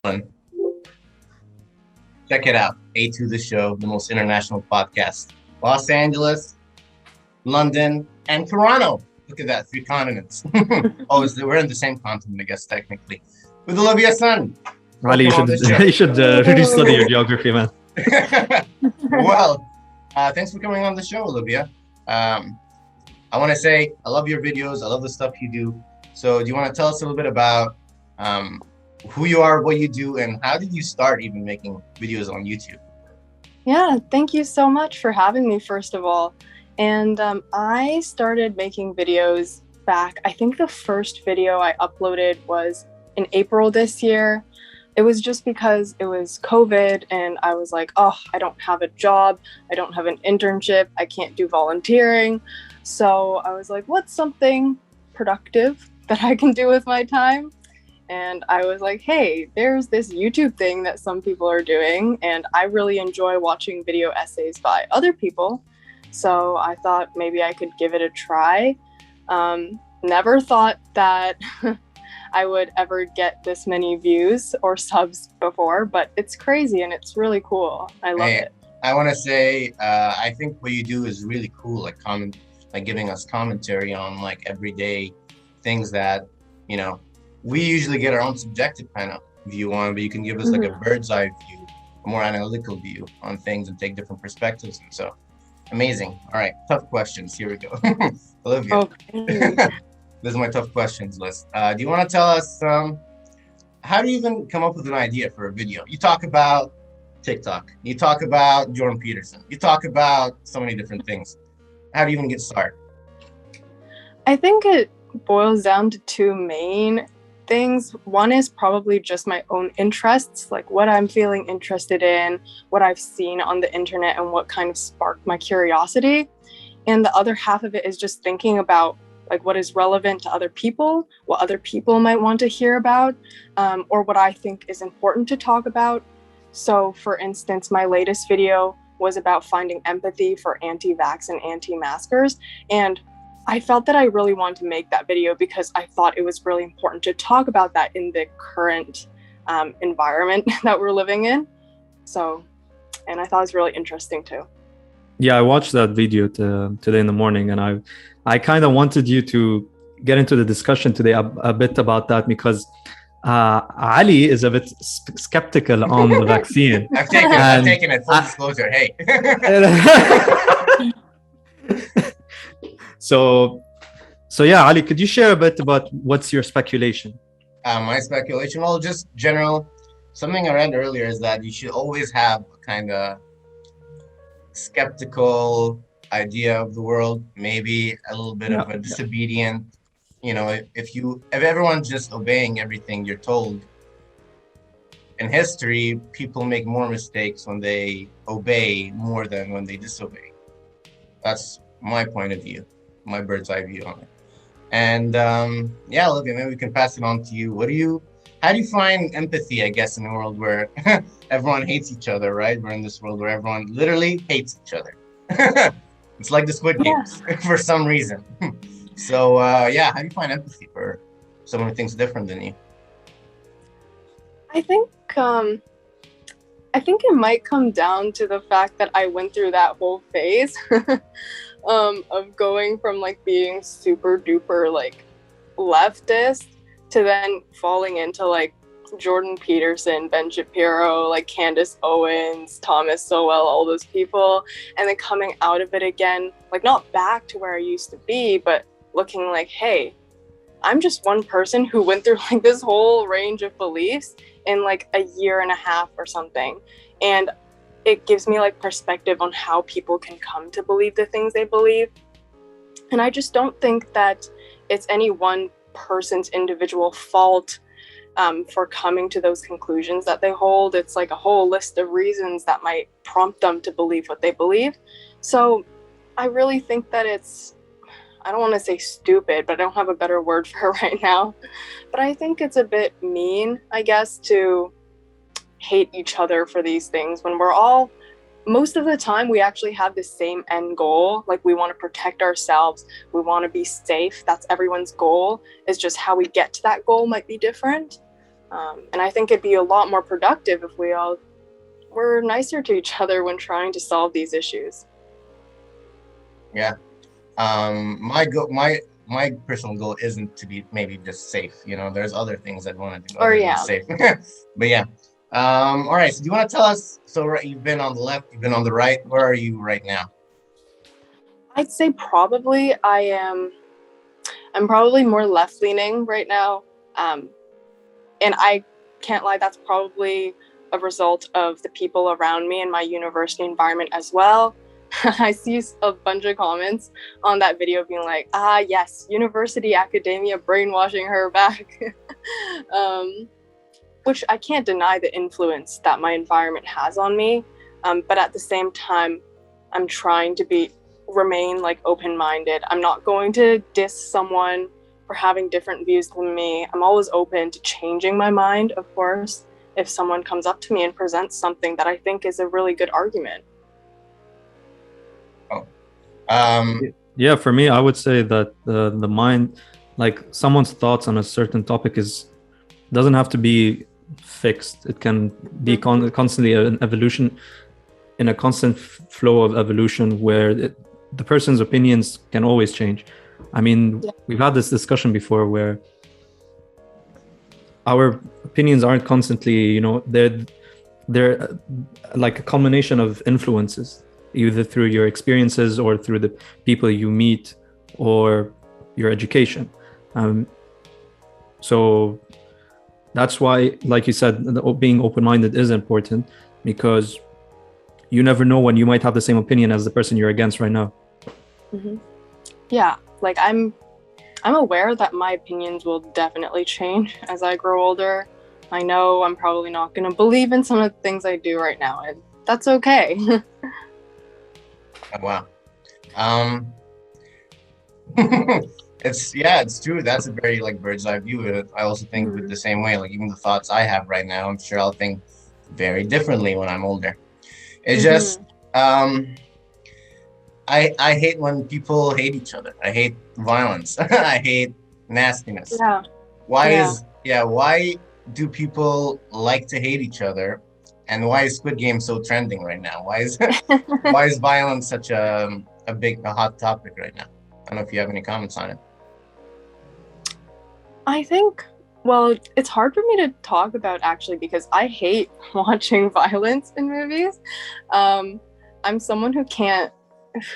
Fun. Check it out. A2 The Show, the most international podcast. Los Angeles, London, and Toronto. Look at that, 3 continents. We're in the same continent, I guess, technically. With Olivia Sun. Ali, you should really study your geography, man. Well, thanks for coming on the show, Olivia. I want to say I love your videos. I love the stuff you do. So do you want to tell us a little bit about who you are, what you do, and how did you start even making videos on YouTube? Yeah, thank you so much for having me, first of all. And I started making videos back, I think the first video I uploaded was in April this year. It was just because it was COVID and I was like, oh, I don't have a job. I don't have an internship. I can't do volunteering. So I was like, what's something productive that I can do with my time? And I was like, hey, there's this YouTube thing that some people are doing, and I really enjoy watching video essays by other people. So I thought maybe I could give it a try. Never thought that I would ever get this many views or subs before, but it's crazy and it's really cool. I love it. I want to say, I think what you do is really cool, like giving us commentary on like everyday things that, you know, we usually get our own subjective kind of view on, but you can give us like a bird's eye view, a more analytical view on things and take different perspectives. And so amazing. All right, tough questions. Here we go. Olivia, Okay. this is my tough questions list. Do you want to tell us, how do you even come up with an idea for a video? You talk about TikTok, you talk about Jordan Peterson, you talk about so many different things. How do you even get started? I think it boils down to 2 main things. One is probably just my own interests, like what I'm feeling interested in, what I've seen on the internet, and what kind of sparked my curiosity. And the other half of it is just thinking about like what is relevant to other people, what other people might want to hear about, or what I think is important to talk about. So for instance, my latest video was about finding empathy for anti-vax and anti-maskers. And I felt that I really wanted to make that video because I thought it was really important to talk about that in the current environment that we're living in. So, and I thought it was really interesting too. Yeah, I watched that video today in the morning, and I kind of wanted you to get into the discussion today a bit about that because Ali is a bit skeptical on the vaccine. I've taken it, full disclosure, hey. So yeah, Ali, could you share a bit about what's your speculation? My speculation, well, just general, something I read earlier is that you should always have a kind of skeptical idea of the world, maybe a little bit of a disobedient, you know, if everyone's just obeying everything you're told. In history, people make more mistakes when they obey more than when they disobey. That's my point of view, my bird's eye view on it. And yeah, Olivia, maybe we can pass it on to you. How do you find empathy, I guess, in a world where everyone hates each other, right? We're in this world where everyone literally hates each other. It's like the Squid Games for some reason. So yeah, how do you find empathy for someone who thinks different than you? I think it might come down to the fact that I went through that whole phase of going from like being super duper like leftist to then falling into like Jordan Peterson, Ben Shapiro, like Candace Owens, Thomas Sowell, all those people, and then coming out of it again, like not back to where I used to be, but looking like, hey, I'm just one person who went through like this whole range of beliefs in like a year and a half or something. And it gives me like perspective on how people can come to believe the things they believe. And I just don't think that it's any one person's individual fault for coming to those conclusions that they hold. It's like a whole list of reasons that might prompt them to believe what they believe. So I really think that it's, I don't want to say stupid, but I don't have a better word for it right now. But I think it's a bit mean, I guess, to hate each other for these things when we're all, most of the time, we actually have the same end goal. Like we want to protect ourselves. We want to be safe. That's everyone's goal. It's just how we get to that goal might be different. And I think it'd be a lot more productive if we all were nicer to each other when trying to solve these issues. Yeah. My personal goal isn't to be maybe just safe. There's other things I'd want to do other than safe. But yeah. All right. So do you want to tell us? So you've been on the left, you've been on the right. Where are you right now? I'd say probably I'm probably more left leaning right now. And I can't lie, that's probably a result of the people around me in my university environment as well. I see a bunch of comments on that video being like, yes, university academia brainwashing her back. Which I can't deny the influence that my environment has on me. But at the same time, I'm trying to remain like open-minded. I'm not going to diss someone for having different views than me. I'm always open to changing my mind, of course, if someone comes up to me and presents something that I think is a really good argument. Yeah, for me, I would say that the mind, like someone's thoughts on a certain topic doesn't have to be fixed. It can be constantly an evolution, in a constant flow of evolution where the person's opinions can always change. I mean, we've had this discussion before where our opinions aren't constantly, they're like a combination of influences, either through your experiences or through the people you meet or your education. So that's why, like you said, being open-minded is important, because you never know when you might have the same opinion as the person you're against right now. Yeah, like I'm aware that my opinions will definitely change as I grow older. I know I'm probably not going to believe in some of the things I do right now, and that's okay. Oh, wow. It's true. That's a very like bird's eye view of it. I also think with the same way, like even the thoughts I have right now, I'm sure I'll think very differently when I'm older. It's just I hate when people hate each other. I hate violence. I hate nastiness. Yeah. Why do people like to hate each other? And why is Squid Game so trending right now? Why is violence such a hot topic right now? I don't know if you have any comments on it. I think, well, it's hard for me to talk about actually because I hate watching violence in movies. I'm someone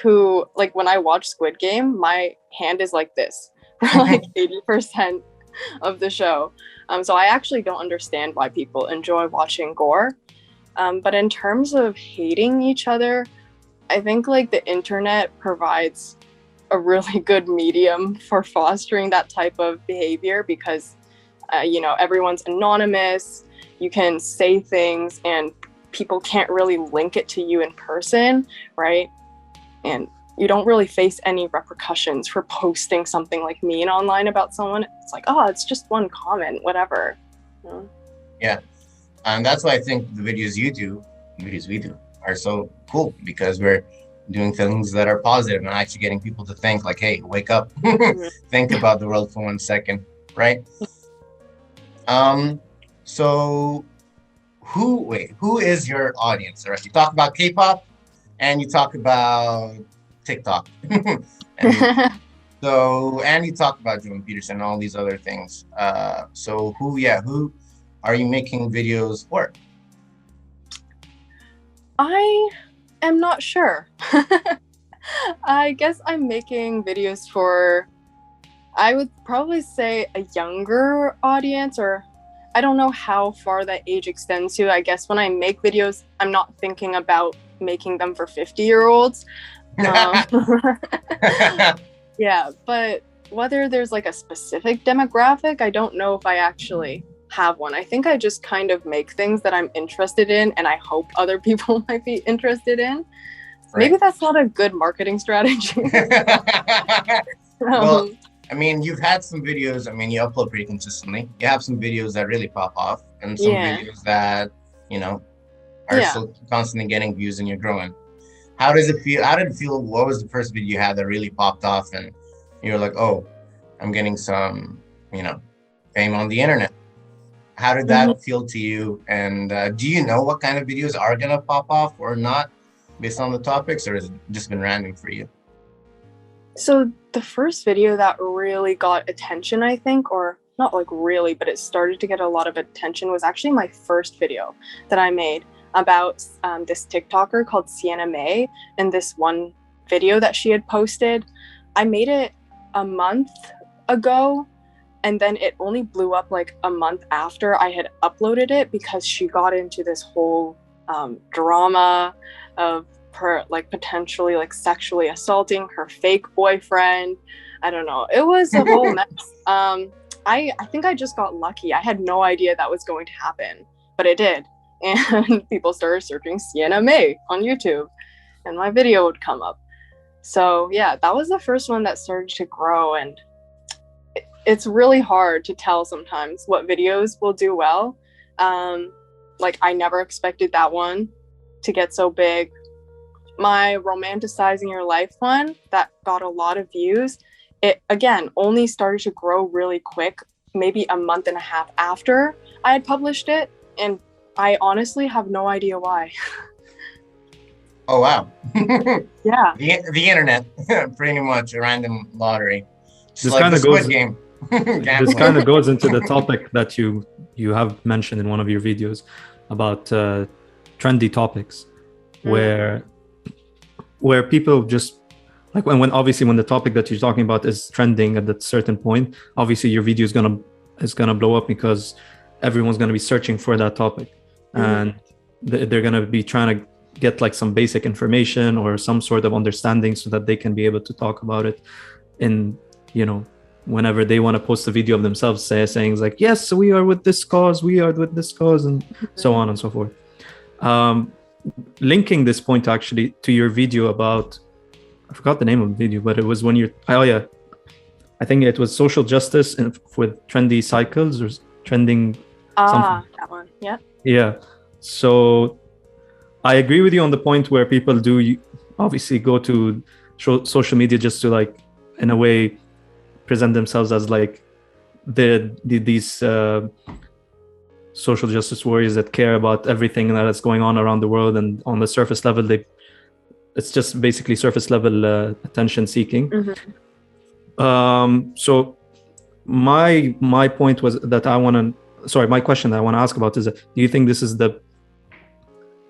who like when I watch Squid Game, my hand is like this for like 80% of the show. So I actually don't understand why people enjoy watching gore. But in terms of hating each other, I think like the internet provides a really good medium for fostering that type of behavior because, everyone's anonymous. You can say things and people can't really link it to you in person, right? And you don't really face any repercussions for posting something like mean online about someone. It's like, oh, it's just one comment, whatever. Yeah. And that's why I think the videos we do are so cool, because we're doing things that are positive and actually getting people to think like, hey, wake up, think about the world for 1 second, right? So who is your audience? Right? You talk about K-pop and you talk about TikTok. and you talk about Jordan Peterson and all these other things. So who are you making videos for? I am not sure. I guess I'm making videos for, I would probably say a younger audience, or I don't know how far that age extends to. I guess when I make videos, I'm not thinking about making them for 50-year-olds. Yeah, but whether there's like a specific demographic, I don't know if I actually have one. I think I just kind of make things that I'm interested in and I hope other people might be interested in. Right. Maybe that's not a good marketing strategy. Well, I mean, you've had some videos, I mean, you upload pretty consistently. You have some videos that really pop off and some videos that, are still constantly getting views and you're growing. How does it feel? How did it feel? What was the first video you had that really popped off and you were like, oh, I'm getting some, fame on the internet? How did that feel to you? And do you know what kind of videos are gonna pop off or not based on the topics, or has it just been random for you? So the first video that really got attention, I think, or not like really, but it started to get a lot of attention, was actually my first video that I made about this TikToker called Sienna May, and this one video that she had posted. I made it a month ago, and then it only blew up like a month after I had uploaded it, because she got into this whole drama of her like potentially like sexually assaulting her fake boyfriend. I don't know. It was a whole mess. I think I just got lucky. I had no idea that was going to happen, but it did. And people started searching Sienna May on YouTube, and my video would come up. So yeah, that was the first one that started to grow, and it's really hard to tell sometimes what videos will do well. Like I never expected that one to get so big. My romanticizing your life one that got a lot of views, it again only started to grow really quick, maybe a month and a half after I had published it, and I honestly have no idea why. Oh wow. Yeah. The internet, pretty much a random lottery. Just This like kind the of Squid goes. Game. This kind of goes into the topic that you have mentioned in one of your videos about trendy topics, where people just like when obviously when the topic that you're talking about is trending at that certain point, obviously your video is gonna blow up because everyone's gonna be searching for that topic, and they're gonna be trying to get like some basic information or some sort of understanding so that they can be able to talk about it in, you know, whenever they want to post a video of themselves saying like, yes, we are with this cause, and so on and so forth. Linking this point actually to your video about, I forgot the name of the video, but it was when I think it was social justice and with trendy cycles or trending something. That one. Yeah. So I agree with you on the point where people do obviously go to social media just to like, in a way, present themselves as like these social justice warriors that care about everything that is going on around the world, and on the surface level it's just basically surface level attention seeking. So my point was that my question that I want to ask about is do you think this is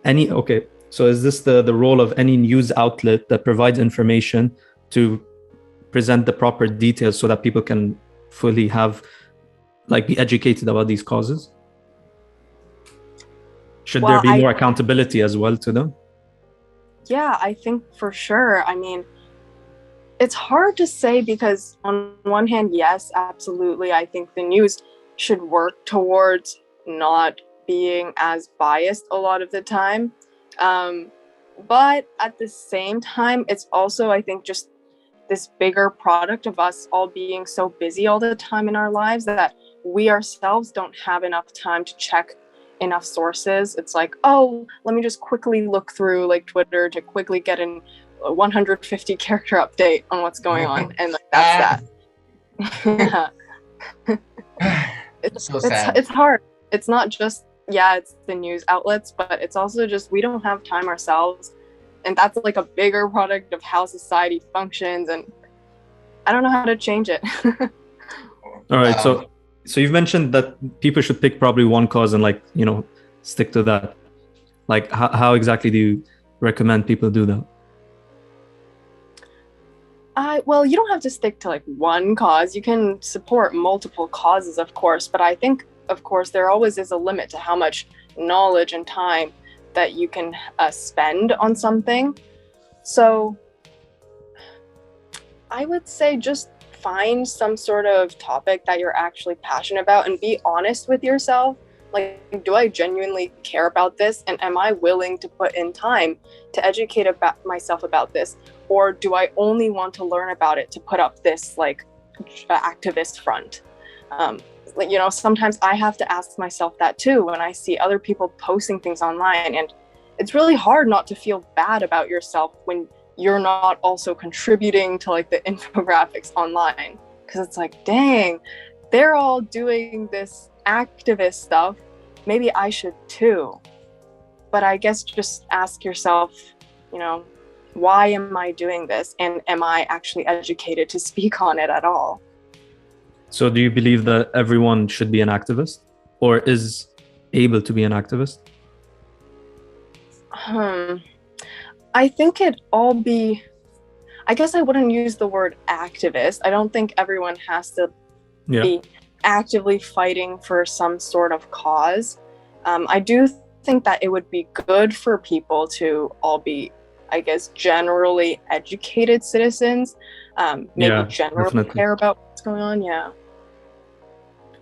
is this the role of any news outlet that provides information to present the proper details so that people can fully be educated about these causes? Should there be more accountability as well to them? Yeah, I think for sure. I mean, it's hard to say because on one hand, yes, absolutely. I think the news should work towards not being as biased a lot of the time. But at the same time, it's also, I think, just this bigger product of us all being so busy all the time in our lives that we ourselves don't have enough time to check enough sources. It's like, oh, let me just quickly look through like Twitter to quickly get a 150 character update on what's going on, and like that's that. So sad. It's hard. It's not just it's the news outlets, but it's also just we don't have time ourselves, and that's like a bigger product of how society functions, and I don't know how to change it. All right, so you've mentioned that people should pick probably one cause and like, you know, stick to that. Like how exactly do you recommend people do that? Well, you don't have to stick to like one cause. You can support multiple causes, of course, but I think, of course, there always is a limit to how much knowledge and time that you can spend on something. So I would say just find some sort of topic that you're actually passionate about and be honest with yourself. Like, do I genuinely care about this? And am I willing to put in time to educate myself about this? Or do I only want to learn about it to put up this like activist front? You know, sometimes I have to ask myself that too when I see other people posting things online. And it's really hard not to feel bad about yourself when you're not also contributing to like the infographics online. Because it's like, dang, they're all doing this activist stuff, maybe I should too. But I guess just ask yourself, why am I doing this? And am I actually educated to speak on it at all? So do you believe that everyone should be an activist or is able to be an activist? I think I guess I wouldn't use the word activist. I don't think everyone has to be actively fighting for some sort of cause. I do think that it would be good for people to all be, I guess, generally educated citizens, maybe generally definitely care about what's going on.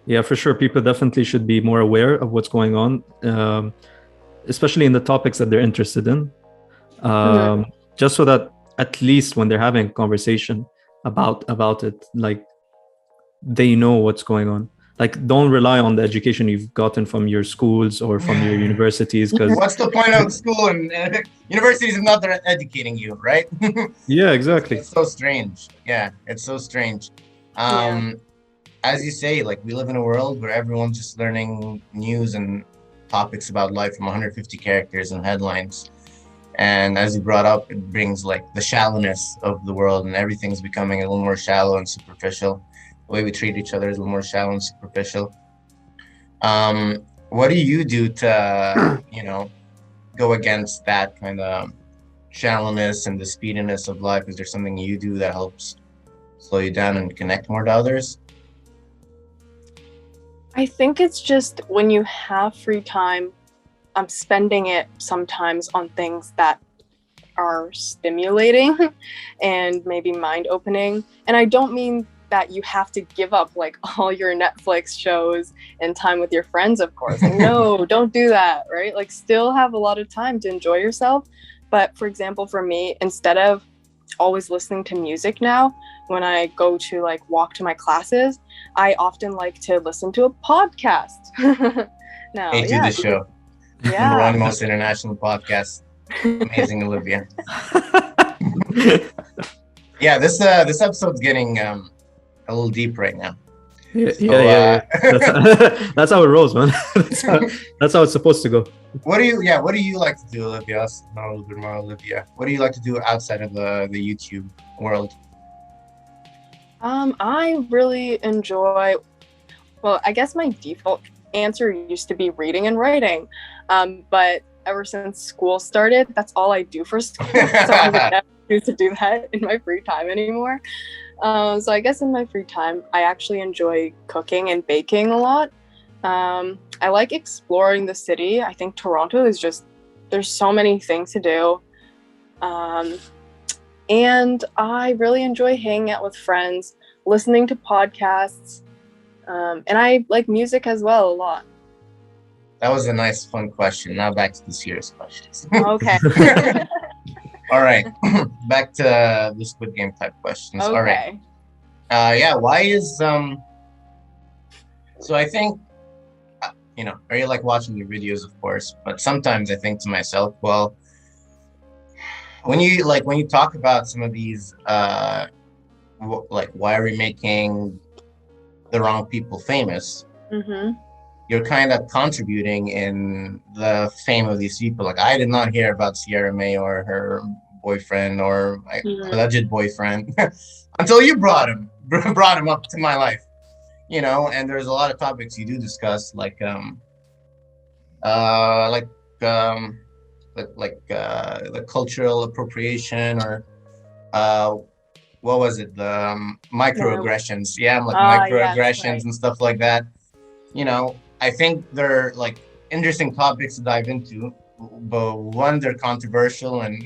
Yeah, for sure. People definitely should be more aware of what's going on, especially in the topics that they're interested in, just so that at least when they're having a conversation about it, like they know what's going on. Like, don't rely on the education you've gotten from your schools or from your universities, because what's the point of school and universities if not they're educating you, right? Yeah, exactly. It's so strange. Yeah, it's so strange. As you say, like, we live in a world where everyone's just learning news and topics about life from 150 characters and headlines. And as you brought up, it brings like the shallowness of the world, and everything's becoming a little more shallow and superficial. The way we treat each other is a little more shallow and superficial. What do you do to, go against that kind of shallowness and the speediness of life? Is there something you do that helps slow you down and connect more to others? I think it's just when you have free time, I'm spending it sometimes on things that are stimulating and maybe mind-opening. And I don't mean that you have to give up like all your Netflix shows and time with your friends, of course. Like, no, don't do that, right? Like, still have a lot of time to enjoy yourself. But for example, for me, instead of always listening to music now, when I go to like walk to my classes, I often like to listen to a podcast. Now, do the show. Yeah. Number one most international podcast. Amazing, Olivia. Yeah, this episode's getting a little deep right now. Yeah. That's how it rolls, man. That's how it's supposed to go. What do you like to do, Olivia? Let's know a little bit more, Olivia. What do you like to do outside of the YouTube world? I really enjoy, well, I guess my default answer used to be reading and writing, but ever since school started, that's all I do for school. So I would never choose to do that in my free time anymore. So I guess in my free time, I actually enjoy cooking and baking a lot. I like exploring the city. I think Toronto is just, there's so many things to do. And I really enjoy hanging out with friends, listening to podcasts, and I like music as well a lot. That was a nice, fun question. Now back to the serious questions. Okay. All right. Back to the Squid Game type questions. Okay. All right. Why is so I think I really like watching your videos, of course, but sometimes I think to myself, well, when you talk about some of these like, why are we making the wrong people famous? You're kind of contributing in the fame of these people. Like, I did not hear about Sierra May or her boyfriend or alleged boyfriend until you brought him up to my life, and there's a lot of topics you do discuss, like the cultural appropriation, or what was it, the microaggressions. Microaggressions and stuff like that. I think they're like interesting topics to dive into, but one, they're controversial, and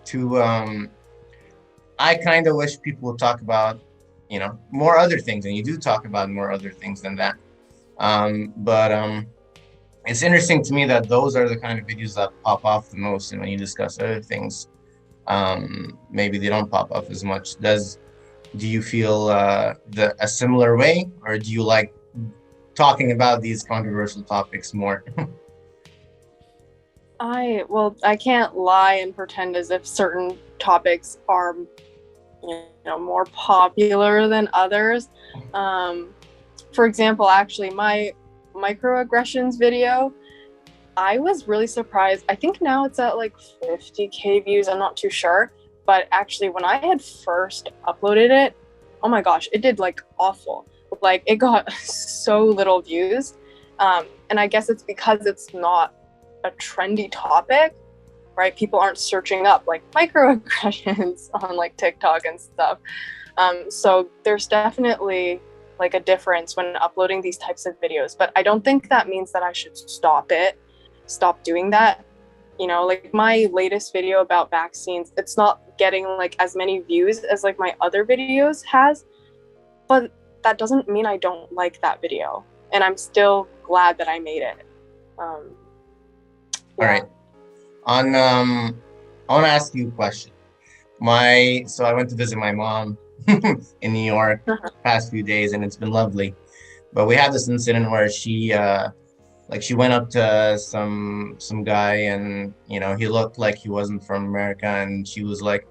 two, I kind of wish people would talk about, more other things, and you do talk about more other things than that. But it's interesting to me that those are the kind of videos that pop off the most, and when you discuss other things, maybe they don't pop off as much. Do you feel a similar way, or do you like talking about these controversial topics more? I can't lie and pretend as if certain topics are, more popular than others. For example, actually, microaggressions video, I was really surprised. I think now it's at like 50K views. I'm not too sure. But actually, when I had first uploaded it, oh my gosh, it did like awful. Like it got so little views. And I guess it's because it's not a trendy topic, right? People aren't searching up like microaggressions on like TikTok and stuff. So there's definitely like a difference when uploading these types of videos. But I don't think that means that I should stop doing that. You know, like my latest video about vaccines, it's not getting like as many views as like my other videos has, but that doesn't mean I don't like that video, and I'm still glad that I made it. All right. I want to ask you a question. So I went to visit my mom in New York past few days, and it's been lovely. But we had this incident where she went up to some guy, and you know, he looked like he wasn't from America, and she was like,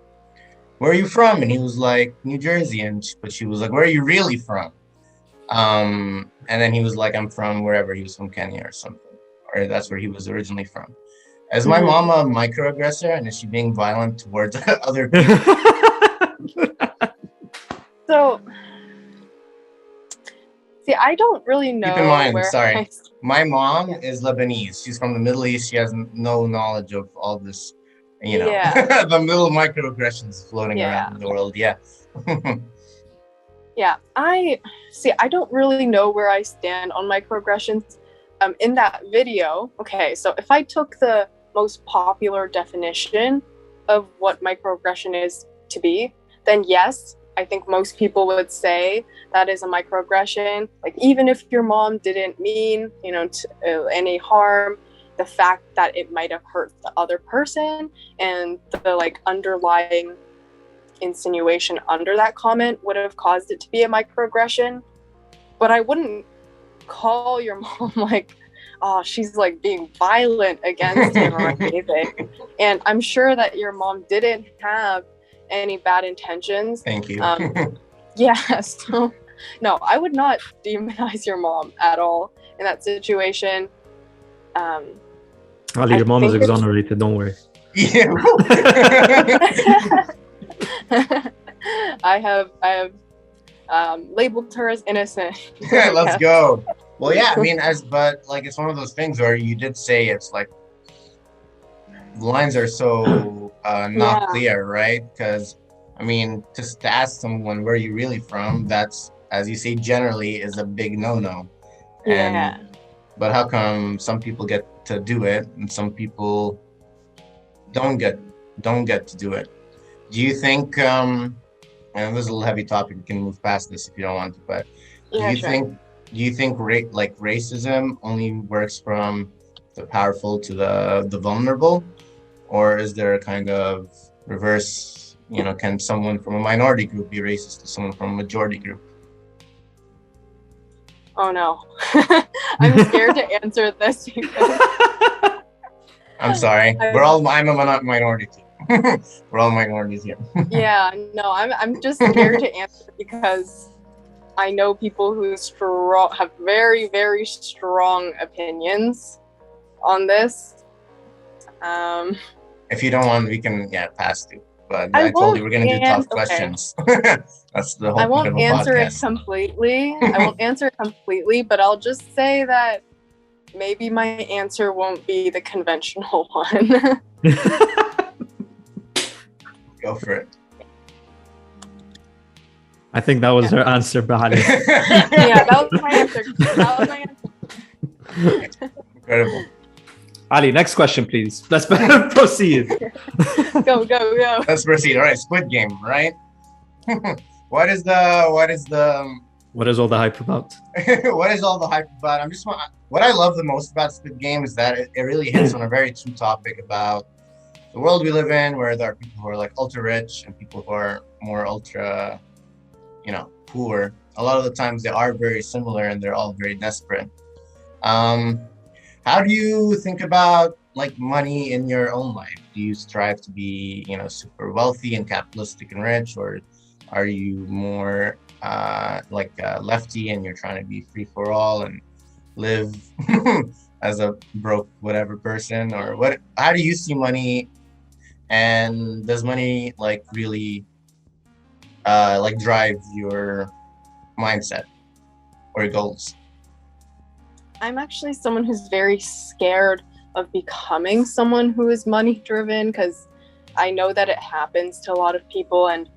"Where are you from?" And he was like, "New Jersey," but she was like, "Where are you really from?" And then he was like, "I'm from wherever." He was from Kenya or something, or that's where he was originally from. Is my mom a microaggressor, and is she being violent towards other people? So, see, I don't really know. Keep in mind, my mom is Lebanese. She's from the Middle East. She has no knowledge of all this, you know, the little microaggressions floating around in the world. Yeah. Yeah, I don't really know where I stand on microaggressions. In that video, okay, so if I took the most popular definition of what microaggression is to be, then yes, I think most people would say that is a microaggression. Like, even if your mom didn't mean, you know, any harm, the fact that it might have hurt the other person and the like underlying insinuation under that comment would have caused it to be a microaggression. But I wouldn't call your mom like, oh, she's like being violent against him or anything. And I'm sure that your mom didn't have any bad intentions. Thank you. Yeah, so no, I would not demonize your mom at all in that situation. Ali, your mom is exonerated, don't worry. Yeah. I have labeled her as innocent. Let's go. Well, yeah, I mean, but like, it's one of those things where you did say it's like the lines are so not clear, right? Because I mean, just to ask someone where you really from, that's, as you say, generally is a big no-no. But how come some people get to do it and some people don't get to do it? Do you think, and this is a little heavy topic, we can move past this if you don't want to, but do you think racism only works from the powerful to the vulnerable, or is there a kind of reverse, you know, can someone from a minority group be racist to someone from a majority group? Oh no. I'm scared to answer this because I'm sorry. I'm a minority too. We're all minorities here. Yeah, no, I'm just scared to answer because I know people who have very, very strong opinions on this. If you don't want, we can pass to. But I told you we're gonna do tough questions. That's the whole point of a podcast. I won't answer it completely, but I'll just say that maybe my answer won't be the conventional one. Go for it. I think that was her answer, Bahali. Yeah, that was my answer. Incredible. Ali, next question, please. Let's proceed. Go. Let's proceed. All right, Squid Game, right? What is all the hype about? What is all the hype about? What I love the most about Squid Game is that it really hits on a very true topic about the world we live in, where there are people who are like ultra rich and people who are more ultra, you know, poor. A lot of the times they are very similar and they're all very desperate. How do you think about like money in your own life? Do you strive to be, you know, super wealthy and capitalistic and rich, or are you more lefty and you're trying to be free for all? And live as a broke whatever person, or what? How do you see money, and does money like really like drive your mindset or goals? I'm actually someone who's very scared of becoming someone who is money driven, because I know that it happens to a lot of people, and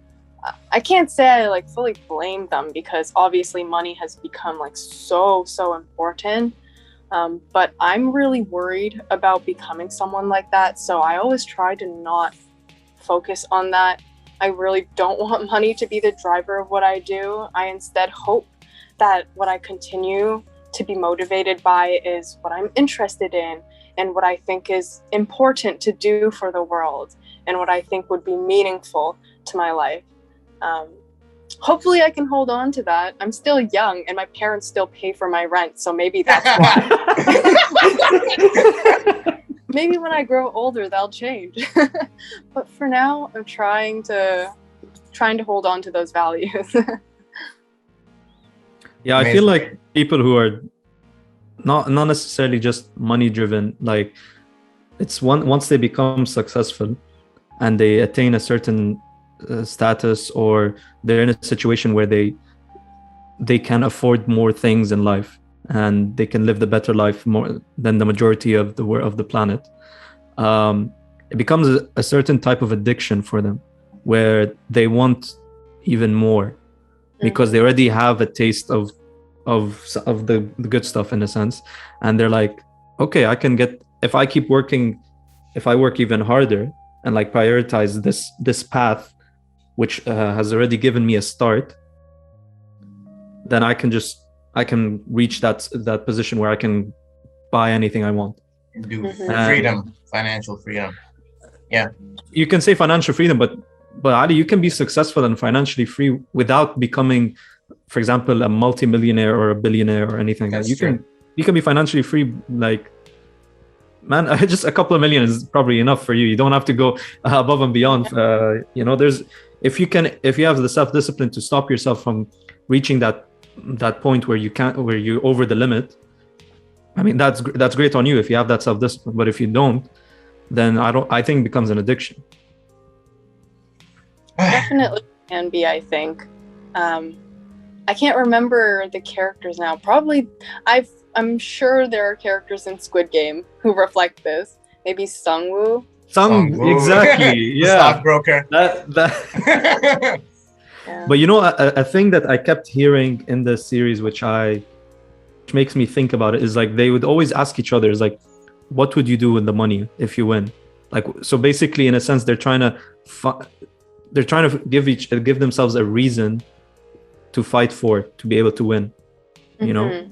I can't say I like fully blame them, because obviously money has become like so important. But I'm really worried about becoming someone like that, so I always try to not focus on that. I really don't want money to be the driver of what I do. I instead hope that what I continue to be motivated by is what I'm interested in, and what I think is important to do for the world, and what I think would be meaningful to my life. Hopefully I can hold on to that. I'm still young and my parents still pay for my rent, so maybe that's why. Maybe when I grow older that'll change. But for now, I'm trying to hold on to those values. Yeah, I feel like people who are not necessarily just money driven, like it's once they become successful and they attain a certain status, or they're in a situation where they can afford more things in life and they can live the better life more than the majority of the planet, it becomes a certain type of addiction for them, where they want even more because they already have a taste of the good stuff in a sense, and they're like, okay, I can get, if I keep working, if I work even harder and like prioritize this path which has already given me a start, then I can reach that position where I can buy anything I want. Do freedom, financial freedom. Yeah. You can say financial freedom, but Ali, you can be successful and financially free without becoming, for example, a multi-millionaire or a billionaire or anything. That's you true. you can be financially free, like, man, just a couple of million is probably enough for you. You don't have to go above and beyond. There's, if you have the self-discipline to stop yourself from reaching that point where you're over the limit, I mean, that's great on you if you have that self-discipline. But if you don't, then I think it becomes an addiction. Definitely can be, I think. I can't remember the characters now. Probably I'm sure there are characters in Squid Game who reflect this. Maybe Sungwoo. Exactly. Yeah. Stockbroker. That. Yeah. But a thing that I kept hearing in the series, which makes me think about it, is like they would always ask each other, is like, what would you do with the money if you win? Like, so basically, in a sense, they're trying to give themselves a reason to fight for, to be able to win, you know.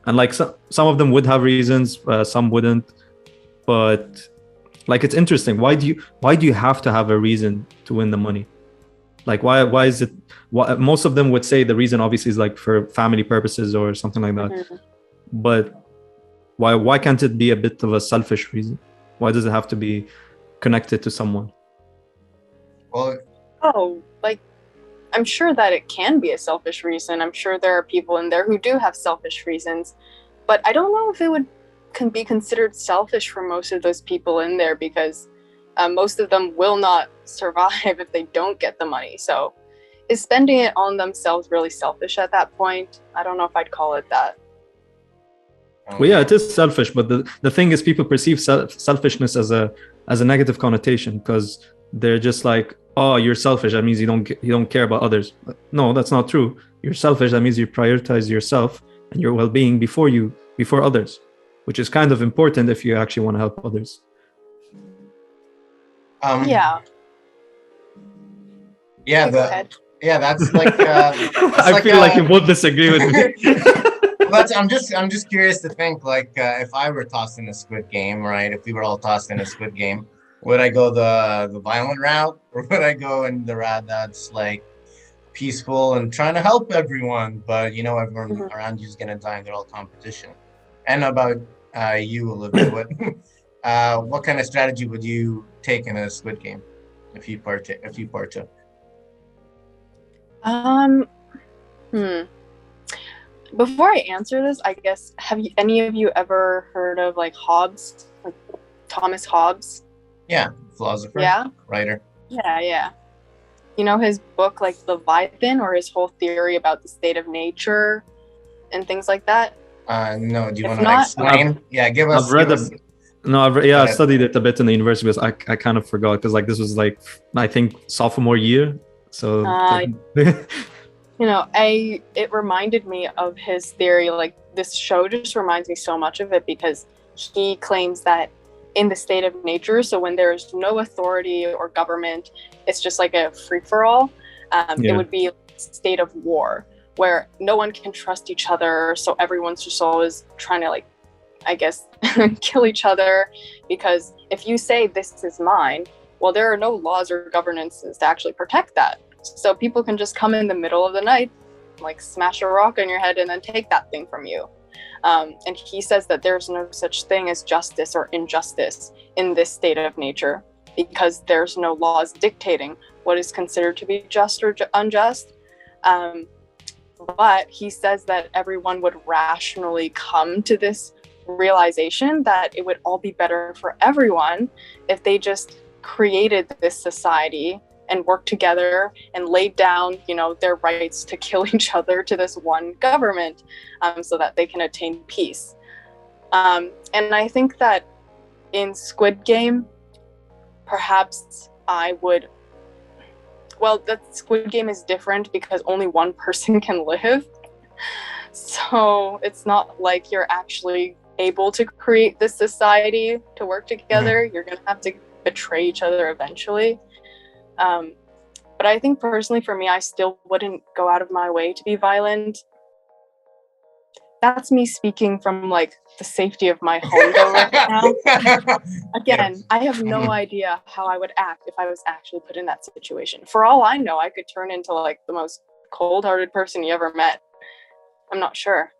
And like some of them would have reasons, some wouldn't. But like, it's interesting. Why do you have to have a reason to win the money? Like, why is it? Most of them would say the reason obviously is like for family purposes or something like that. But why can't it be a bit of a selfish reason? Why does it have to be connected to someone? Well, like, I'm sure that it can be a selfish reason. I'm sure there are people in there who do have selfish reasons, but I don't know if it can be considered selfish for most of those people in there, because most of them will not survive if they don't get the money. So is spending it on themselves really selfish at that point? I don't know if I'd call it that. Well, yeah, it is selfish, but the thing is, people perceive selfishness as a negative connotation, because they're just like, oh, you're selfish, that means you don't care about others. No, that's not true. You're selfish, that means you prioritize yourself and your well-being before others, which is kind of important if you actually want to help others. Yeah, that's like I feel like you both disagree with me. But I'm just curious to think, like, if I were tossed in a Squid Game, right? If we were all tossed in a Squid Game, would I go the violent route, or would I go in the route that's like peaceful and trying to help everyone, but everyone around you is gonna die and they're all competition? And about you, Olivia, what kind of strategy would you take in a Squid Game if you partook? Before I answer this, I guess, have any of you ever heard of like Hobbes, like Thomas Hobbes? Yeah, philosopher. Yeah. Writer. Yeah. You know his book, like Leviathan, or his whole theory about the state of nature and things like that? No. Do you If want to not, explain? Yeah, give us. I studied it a bit in the university, because I kind of forgot, because like this was like, I think, sophomore year. So you know, it reminded me of his theory. Like, this show just reminds me so much of it, because he claims that in the state of nature, so when there's no authority or government, it's just like a free-for-all, it would be a state of war, where no one can trust each other, so everyone's just always trying to, like, I guess, kill each other, because if you say this is mine, well, there are no laws or governances to actually protect that. So people can just come in the middle of the night, like smash a rock on your head and then take that thing from you. And he says that there's no such thing as justice or injustice in this state of nature, because there's no laws dictating what is considered to be just or unjust. But he says that everyone would rationally come to this realization that it would all be better for everyone if they just created this society and worked together and laid down, you know, their rights to kill each other to this one government, so that they can attain peace. And I think that in Squid Game, perhaps that Squid Game is different because only one person can live. So it's not like you're actually able to create this society to work together. You're going to have to betray each other eventually. But I think personally for me, I still wouldn't go out of my way to be violent. That's me speaking from like the safety of my home though right now. Again, I have no idea how I would act if I was actually put in that situation. For all I know, I could turn into like the most cold-hearted person you ever met. I'm not sure.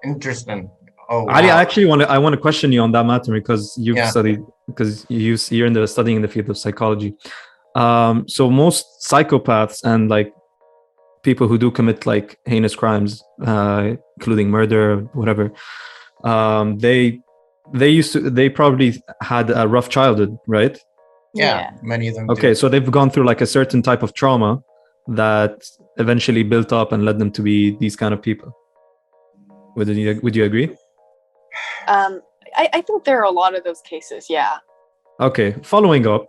Interesting. Oh, Ali, I actually want to question you on that matter, because you've studied, because you're studying in the field of psychology. So most psychopaths and like people who do commit like heinous crimes, including murder, whatever, they probably had a rough childhood, right? Yeah, many of them. Okay, do. So they've gone through like a certain type of trauma that eventually built up and led them to be these kind of people. Would you agree? I think there are a lot of those cases, yeah. Okay, following up,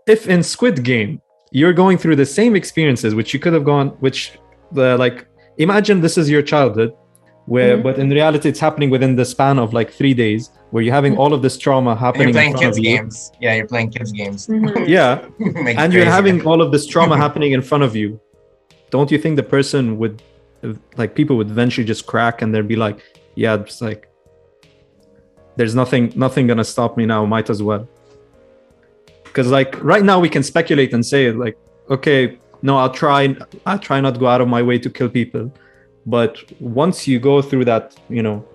if in Squid Game you're going through the same experiences which you could have gone, like imagine this is your childhood, where but in reality it's happening within the span of like 3 days, where you're having all of this trauma happening and you're in playing front kids of you. games. Yeah, you're playing kids games. Yeah, and you're having all of this trauma happening in front of you. Don't you think the person would, like, people would eventually just crack and they'd be like, yeah, it's like, there's nothing gonna stop me now, might as well. Because like right now we can speculate and say like, okay, no, I'll try not to go out of my way to kill people. But once you go through that, you know,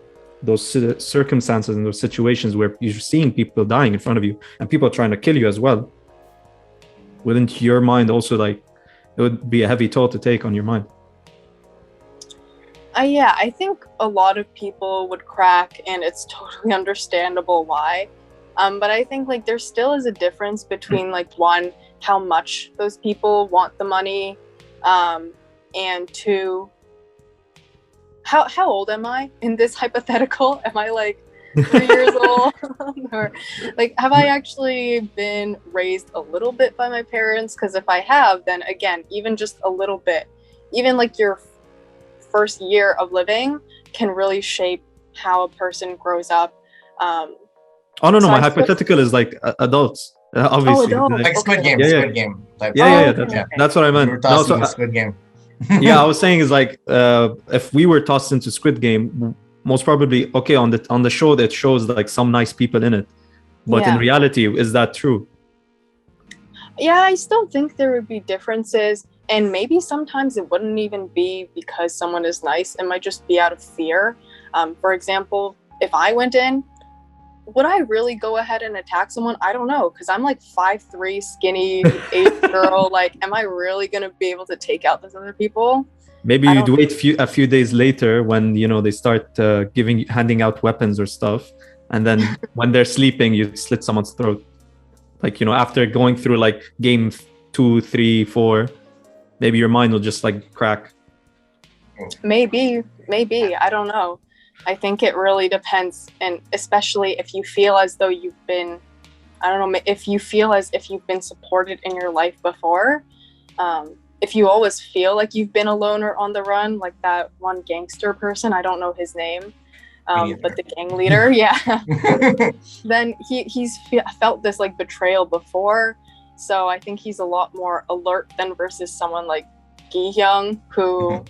those circumstances and those situations where you're seeing people dying in front of you and people are trying to kill you as well, wouldn't your mind also, like, it would be a heavy toll to take on your mind? Yeah, I think a lot of people would crack, and it's totally understandable why. But I think like there still is a difference between like, one, how much those people want the money, and two, how old am I in this hypothetical? Am I like 3 years old? Or like, have I actually been raised a little bit by my parents? Because if I have, then again, even just a little bit, even like your first year of living can really shape how a person grows up. Oh no, my hypothetical is like adults, obviously. Oh, adults. Like Squid Game, Squid Game type. That's what I meant. We were tossed into Squid Game. Yeah, I was saying is like, if we were tossed into Squid Game, most probably, okay, on the show that shows like some nice people in it, but in reality, is that true? Yeah, I still think there would be differences, and maybe sometimes it wouldn't even be because someone is nice. It might just be out of fear. For example, if I went in, would I really go ahead and attack someone? I don't know, because I'm like 5'3", skinny Asian girl. Like, am I really gonna be able to take out those other people? Maybe you'd wait a few days later when, you know, they start handing out weapons or stuff, and then when they're sleeping, you slit someone's throat. Like, you know, after going through like game 2, 3, 4, maybe your mind will just like crack. Maybe, I don't know. I think it really depends, and especially if you feel as though you've been, I don't know, if you feel as if you've been supported in your life before. If you always feel like you've been alone or on the run, like that one gangster person, I don't know his name, but the gang leader, yeah. Then he's felt this like betrayal before, so I think he's a lot more alert than versus someone like Gi-hyung, who,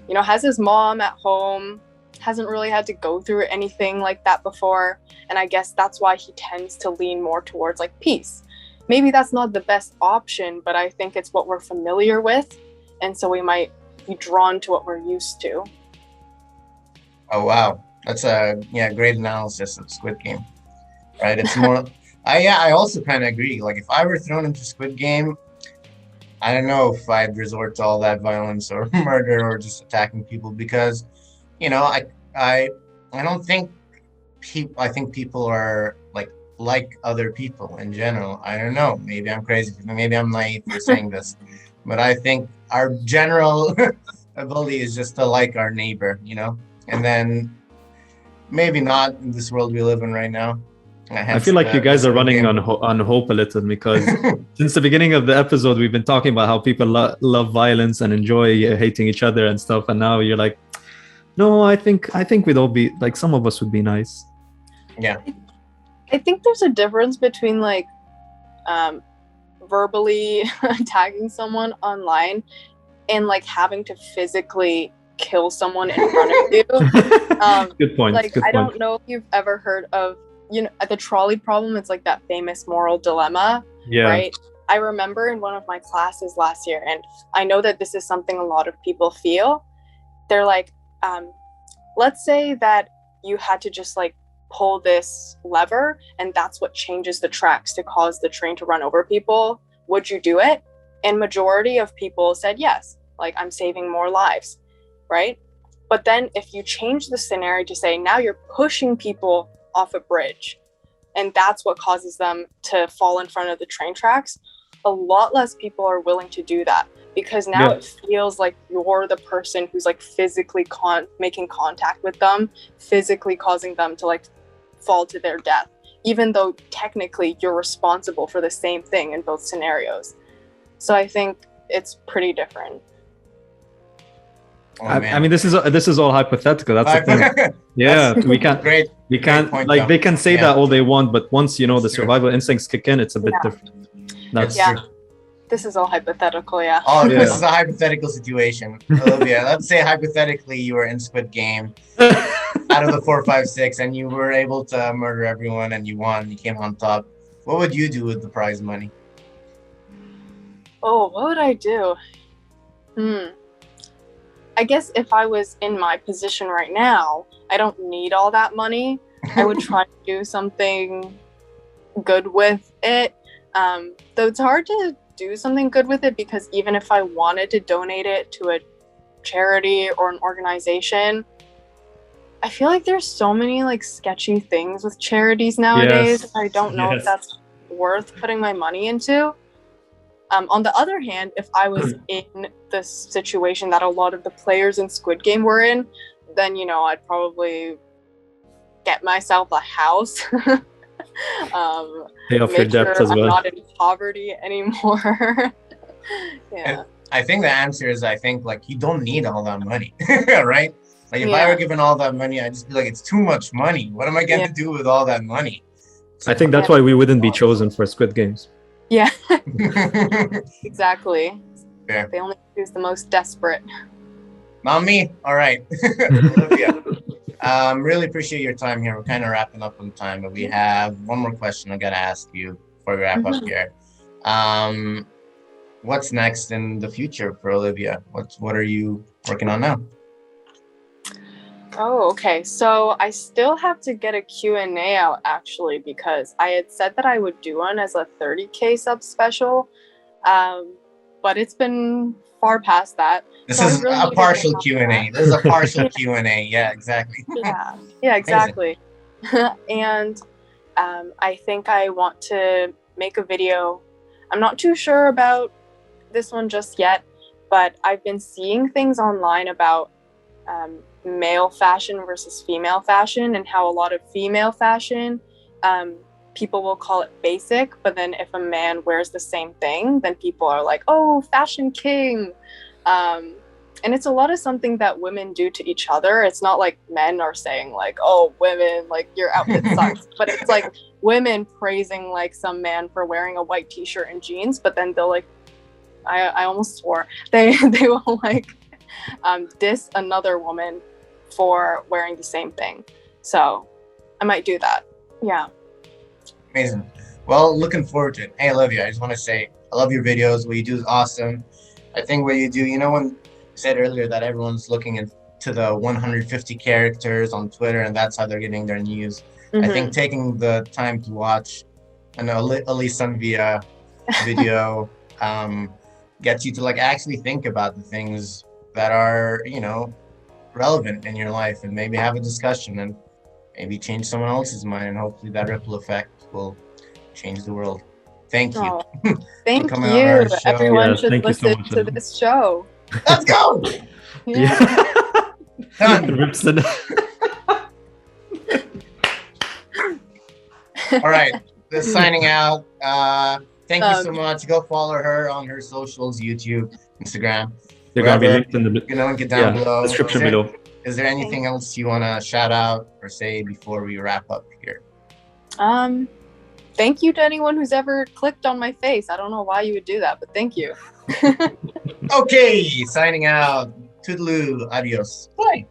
you know, has his mom at home, hasn't really had to go through anything like that before, and I guess that's why he tends to lean more towards like peace. Maybe that's not the best option, but I think it's what we're familiar with, and so we might be drawn to what we're used to. Oh wow, that's a great analysis of Squid Game. Right, it's more. I also kind of agree. Like if I were thrown into Squid Game, I don't know if I'd resort to all that violence or murder or just attacking people, because, you know, I don't think I think people are like other people in general. I don't know. Maybe I'm crazy. Maybe I'm naive for saying this, but I think our general ability is just to like our neighbor, you know, and then maybe not in this world we live in right now. I feel like you guys are running on hope a little, because since the beginning of the episode, we've been talking about how people love violence and enjoy hating each other and stuff. And now you're like, no, I think we'd all be like, some of us would be nice. Yeah. I think there's a difference between like verbally tagging someone online and like having to physically kill someone in front of you. Good point. Like, Good I point. don't know if you've ever heard of, you know, the trolley problem. It's like that famous moral dilemma, right? I remember in one of my classes last year, and I know that this is something a lot of people feel. They're like, let's say that you had to just like pull this lever and that's what changes the tracks to cause the train to run over people. Would you do it? And majority of people said yes, like I'm saving more lives, right? But then if you change the scenario to say now you're pushing people off a bridge and that's what causes them to fall in front of the train tracks, a lot less people are willing to do that, because now it feels like you're the person who's like physically making contact with them, physically causing them to like fall to their death, even though technically you're responsible for the same thing in both scenarios. So I think it's pretty different. Oh, I mean, this is all hypothetical. That's the thing. Yeah, we can't. We can't. Point, like though. They can say that all they want, but once you know the survival instincts kick in, it's a bit different. That's true. This is all hypothetical, yeah. Oh, this is a hypothetical situation. Olivia, let's say hypothetically you were in Squid Game out of the 4, 5, 6, and you were able to murder everyone and you won, you came on top. What would you do with the prize money? Oh, what would I do? I guess if I was in my position right now, I don't need all that money. I would try to do something good with it. Though it's hard to do something good with it, because even if I wanted to donate it to a charity or an organization, I feel like there's so many like sketchy things with charities nowadays. I don't know if that's worth putting my money into. On the other hand, if I was in the situation that a lot of the players in Squid Game were in, then, you know, I'd probably get myself a house. Pay off your debt as well. I'm not in poverty anymore. Yeah. I think the answer is, I think like you don't need all that money, right? Like if I were given all that money, I'd just be like, it's too much money. What am I going to do with all that money? So I think that's why we wouldn't be chosen for Squid Games. Yeah, exactly. Yeah. They only choose the most desperate. Not me. All right. Olivia, really appreciate your time here. We're kind of wrapping up on time, but we have one more question I got to ask you before we wrap up here. What's next in the future for Olivia? What are you working on now? Oh, okay. So I still have to get a Q&A out, actually, because I had said that I would do one as a 30K sub special. but it's been far past that. This So I is really a need to partial get on Q&A. that. This is a partial Q&A. Yeah, exactly. Yeah, exactly. And I think I want to make a video. I'm not too sure about this one just yet, but I've been seeing things online about male fashion versus female fashion, and how a lot of female fashion, people will call it basic, but then if a man wears the same thing, then people are like, oh, fashion king. And it's a lot of something that women do to each other. It's not like men are saying like, oh, women, like your outfit sucks, but it's like women praising like some man for wearing a white t-shirt and jeans, but then they'll like, I almost swore, they will like diss another woman for wearing the same thing. So I might do that. Yeah. Amazing. Well, looking forward to it. Hey, Olivia, I just want to say I love your videos. What you do is awesome. I think what you do, you know, when you said earlier that everyone's looking into the 150 characters on Twitter and that's how they're getting their news. I think taking the time to watch an oliSUNvia video gets you to like actually think about the things that are, you know, relevant in your life, and maybe have a discussion and maybe change someone else's mind, and hopefully that ripple effect will change the world. Thank you. Oh, thank coming on our you. show. Everyone Yeah, should thank you so listen much, to Olivia. this show. Let's go. Yeah. Done. Rips it. All right, just signing out. Thank you so much. Go follow her on her socials, YouTube, Instagram. They're gonna be wherever. linked in the You know, link it down below. description below. Is there anything else you want to shout out or say before we wrap up here? Thank you to anyone who's ever clicked on my face. I don't know why you would do that, but thank you. Okay, signing out. Toodaloo. Adios. Bye.